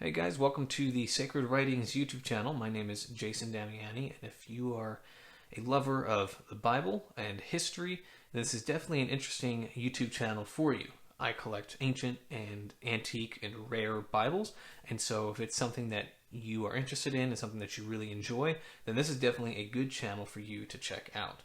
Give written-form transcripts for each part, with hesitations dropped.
Hey guys, welcome to the Sacred Writings YouTube channel. My name is Jason Damiani, and if you are a lover of the Bible and history, this is definitely an interesting YouTube channel for you. I collect ancient and antique and rare Bibles, and so if it's something that you are interested in and something that you really enjoy, then this is definitely a good channel for you to check out.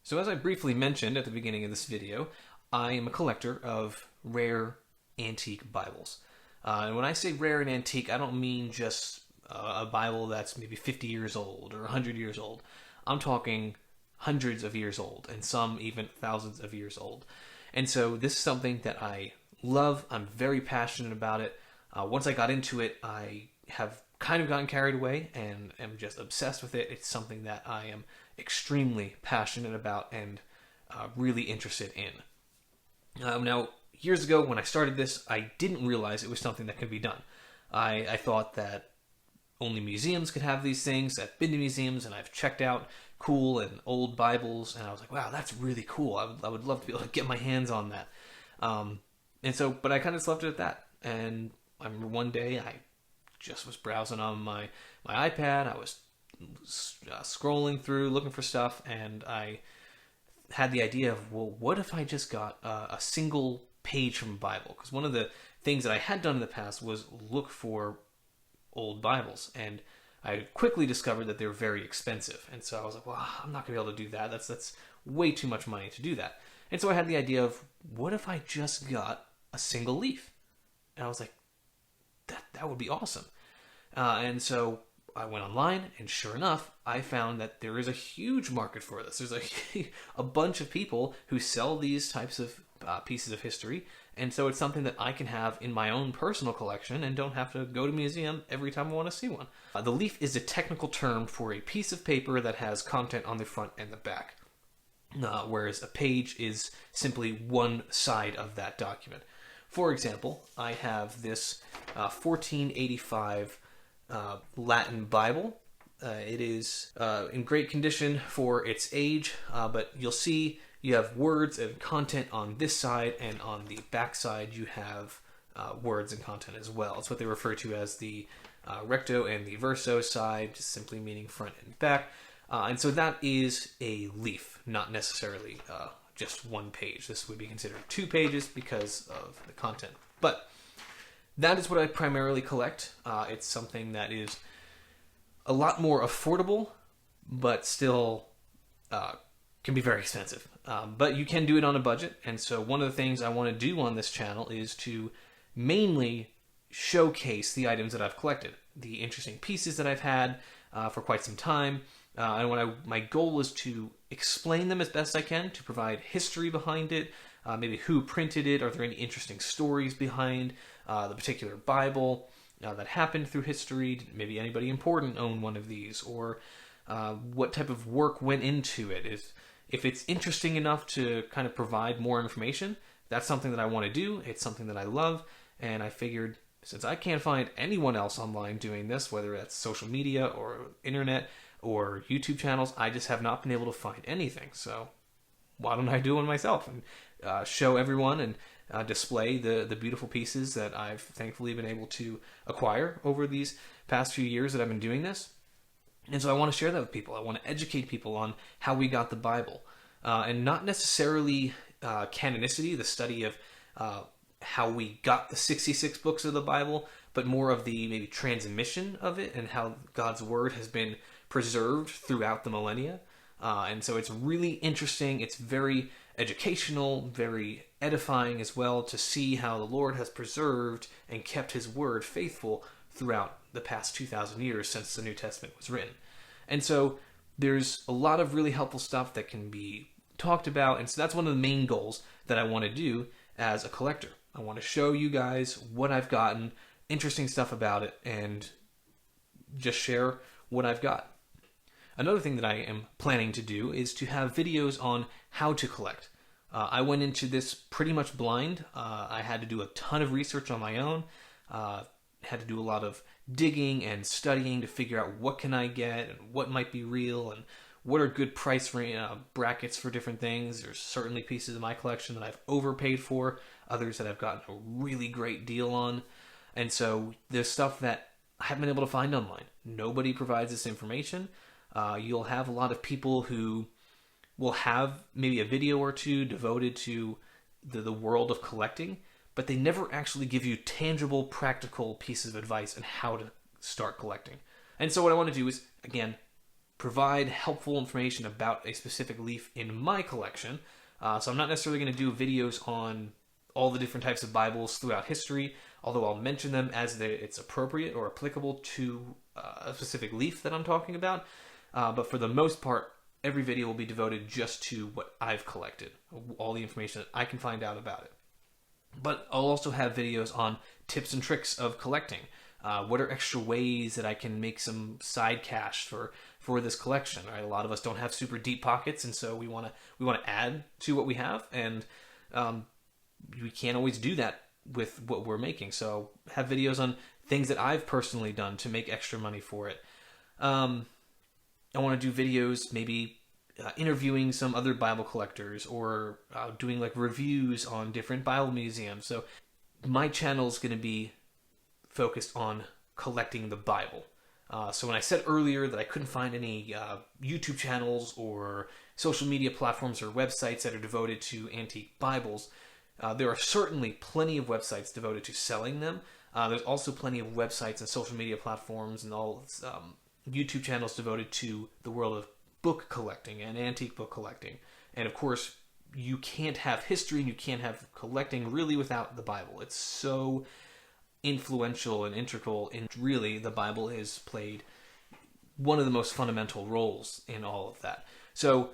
So as I briefly mentioned at the beginning of this video, I am a collector of rare antique Bibles. And when I say rare and antique, I don't mean just a Bible that's maybe 50 years old or 100 years old. I'm talking hundreds of years old and some even thousands of years old. And so this is something that I love. I'm very passionate about it. Once I got into it, I have kind of gotten carried away and am just obsessed with it. It's something that I am extremely passionate about and really interested in. Now, years ago when I started this, I didn't realize it was something that could be done. I thought that only museums could have these things. I've been to museums and I've checked out cool and old Bibles, and I was like, wow, that's really cool. I would love to be able to get my hands on that. But I kind of just left it at that. And I remember one day I just was browsing on my iPad. I was scrolling through, looking for stuff, and I had the idea of, well, what if I just got a single page from a Bible? Because one of the things that I had done in the past was look for old Bibles, and I quickly discovered that they were very expensive. And so I was like, well, I'm not going to be able to do that. That's way too much money to do that. And so I had the idea of, what if I just got a single leaf? And I was like, that would be awesome. And so I went online, and sure enough, I found that there is a huge market for this. There's a bunch of people who sell these types of pieces of history, and so it's something that I can have in my own personal collection and don't have to go to a museum every time I want to see one. The leaf is a technical term for a piece of paper that has content on the front and the back, whereas a page is simply one side of that document. For example, I have this 1485 Latin Bible. It is in great condition for its age, but you'll see you have words and content on this side, and on the back side you have words and content as well. It's what they refer to as the recto and the verso side, just simply meaning front and back. And so that is a leaf, not necessarily just one page. This would be considered 2 pages because of the content. But that is what I primarily collect. It's something that is a lot more affordable, but still can be very expensive. But you can do it on a budget. And so one of the things I want to do on this channel is to mainly showcase the items that I've collected, the interesting pieces that I've had for quite some time. And my goal is to explain them as best I can, to provide history behind it, maybe who printed it, are there any interesting stories behind the particular Bible that happened through history, did maybe anybody important own one of these, or what type of work went into it. If it's interesting enough to kind of provide more information, that's something that I want to do. It's something that I love, and I figured since I can't find anyone else online doing this, whether that's social media or internet or YouTube channels, I just have not been able to find anything. So why don't I do one myself and show everyone and display the beautiful pieces that I've thankfully been able to acquire over these past few years that I've been doing this. And so I want to share that with people. I want to educate people on how we got the Bible. And not necessarily canonicity, the study of how we got the 66 books of the Bible, but more of the maybe transmission of it and how God's word has been preserved throughout the millennia. And so it's really interesting. It's very educational, very edifying as well to see how the Lord has preserved and kept his word faithful throughout the past 2,000 years since the New Testament was written. And so there's a lot of really helpful stuff that can be talked about. And so that's one of the main goals that I want to do as a collector. I want to show you guys what I've gotten, interesting stuff about it, and just share what I've got. Another thing that I am planning to do is to have videos on how to collect. I went into this pretty much blind. I had to do a ton of research on my own. Had to do a lot of digging and studying to figure out what can I get and what might be real and what are good price brackets for different things. There's certainly pieces of my collection that I've overpaid for, others that I've gotten a really great deal on. And so there's stuff that I haven't been able to find online. Nobody provides this information. You'll have a lot of people who will have maybe a video or two devoted to the world of collecting, but they never actually give you tangible, practical pieces of advice on how to start collecting. And so what I want to do is, again, provide helpful information about a specific leaf in my collection. So I'm not necessarily going to do videos on all the different types of Bibles throughout history, although I'll mention them as it's appropriate or applicable to a specific leaf that I'm talking about. But for the most part, every video will be devoted just to what I've collected, all the information that I can find out about it. But I'll also have videos on tips and tricks of collecting. What are extra ways that I can make some side cash for this collection? Right? A lot of us don't have super deep pockets, and so we want to add to what we have, and we can't always do that with what we're making. So have videos on things that I've personally done to make extra money for it. I want to do videos maybe interviewing some other Bible collectors or doing like reviews on different Bible museums. So my channel is going to be focused on collecting the Bible. So when I said earlier that I couldn't find any YouTube channels or social media platforms or websites that are devoted to antique Bibles, there are certainly plenty of websites devoted to selling them. There's also plenty of websites and social media platforms and all YouTube channels devoted to the world of book collecting and antique book collecting. And of course, you can't have history and you can't have collecting really without the Bible. It's so influential and integral, and really the Bible has played one of the most fundamental roles in all of that. So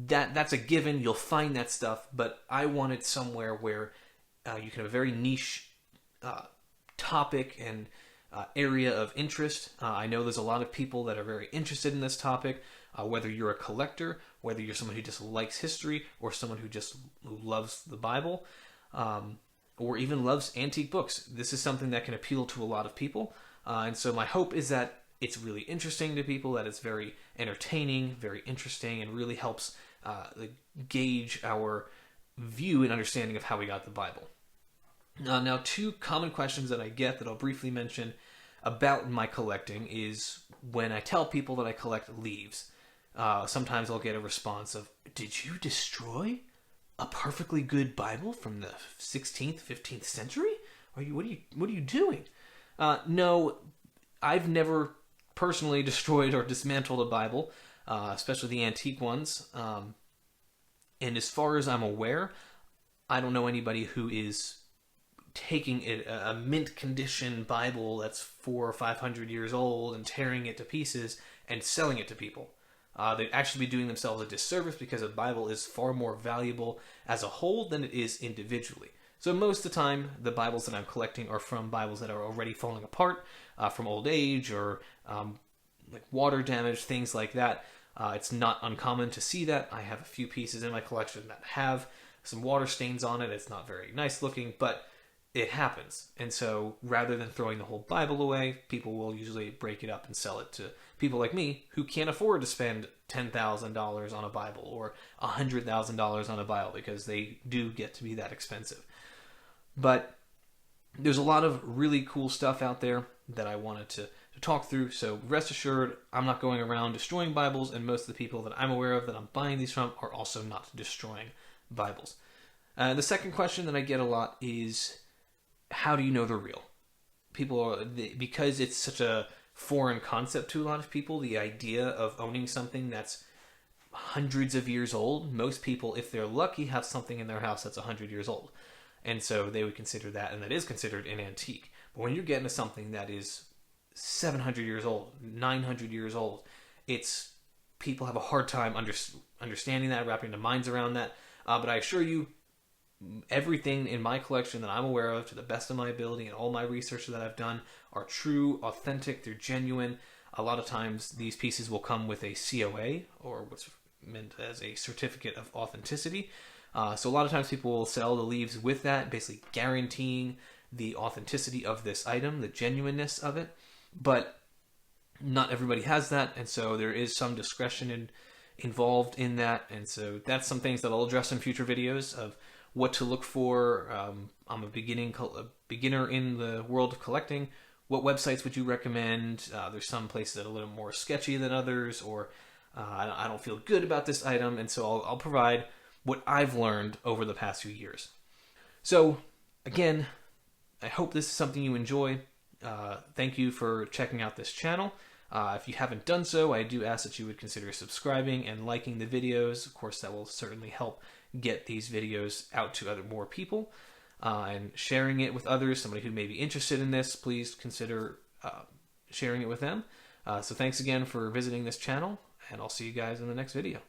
that's a given. You'll find that stuff, but I wanted somewhere where you can have a very niche topic and area of interest. I know there's a lot of people that are very interested in this topic, whether you're a collector, whether you're someone who just likes history, or someone who loves the Bible, or even loves antique books. This is something that can appeal to a lot of people. And so my hope is that it's really interesting to people, that it's very entertaining, very interesting, and really helps gauge our view and understanding of how we got the Bible. Now, two common questions that I get that I'll briefly mention about my collecting is when I tell people that I collect leaves. Sometimes I'll get a response of, "Did you destroy a perfectly good Bible from the 16th, 15th century? What are you doing?" No, I've never personally destroyed or dismantled a Bible, especially the antique ones. And as far as I'm aware, I don't know anybody who is taking a mint condition Bible that's 400 or 500 years old and tearing it to pieces and selling it to people. They'd actually be doing themselves a disservice, because a Bible is far more valuable as a whole than it is individually. So most of the time, the Bibles that I'm collecting are from Bibles that are already falling apart, from old age or like water damage, things like that. It's not uncommon to see that. I have a few pieces in my collection that have some water stains on it. It's not very nice looking, but it happens. And so rather than throwing the whole Bible away, people will usually break it up and sell it to people like me who can't afford to spend $10,000 on a Bible or $100,000 on a Bible, because they do get to be that expensive. But there's a lot of really cool stuff out there that I wanted to talk through. So rest assured, I'm not going around destroying Bibles, and most of the people that I'm aware of that I'm buying these from are also not destroying Bibles. The second question that I get a lot is, how do you know they're real? because it's such a foreign concept to a lot of people, the idea of owning something that's hundreds of years old. Most people, if they're lucky, have something in their house that's 100 years old. And so they would consider that, and that is considered an antique. But when you're getting to something that is 700 years old, 900 years old, people have a hard time understanding that, wrapping their minds around that. But I assure you, everything in my collection that I'm aware of, to the best of my ability, and all my research that I've done, are true, authentic, they're genuine. A lot of times these pieces will come with a COA, or what's meant as a certificate of authenticity. So a lot of times people will sell the leaves with that, basically guaranteeing the authenticity of this item, the genuineness of it. But not everybody has that, and so there is some discretion involved in that. And so that's some things that I'll address in future videos of what to look for. I'm a beginner in the world of collecting. What websites would you recommend? There's some places that are a little more sketchy than others, or I don't feel good about this item, and so I'll provide what I've learned over the past few years. So again, I hope this is something you enjoy. Thank you for checking out this channel. If you haven't done so, I do ask that you would consider subscribing and liking the videos. Of course, that will certainly help get these videos out to more people, and sharing it with others. Somebody who may be interested in this, please consider sharing it with them. So thanks again for visiting this channel, and I'll see you guys in the next video.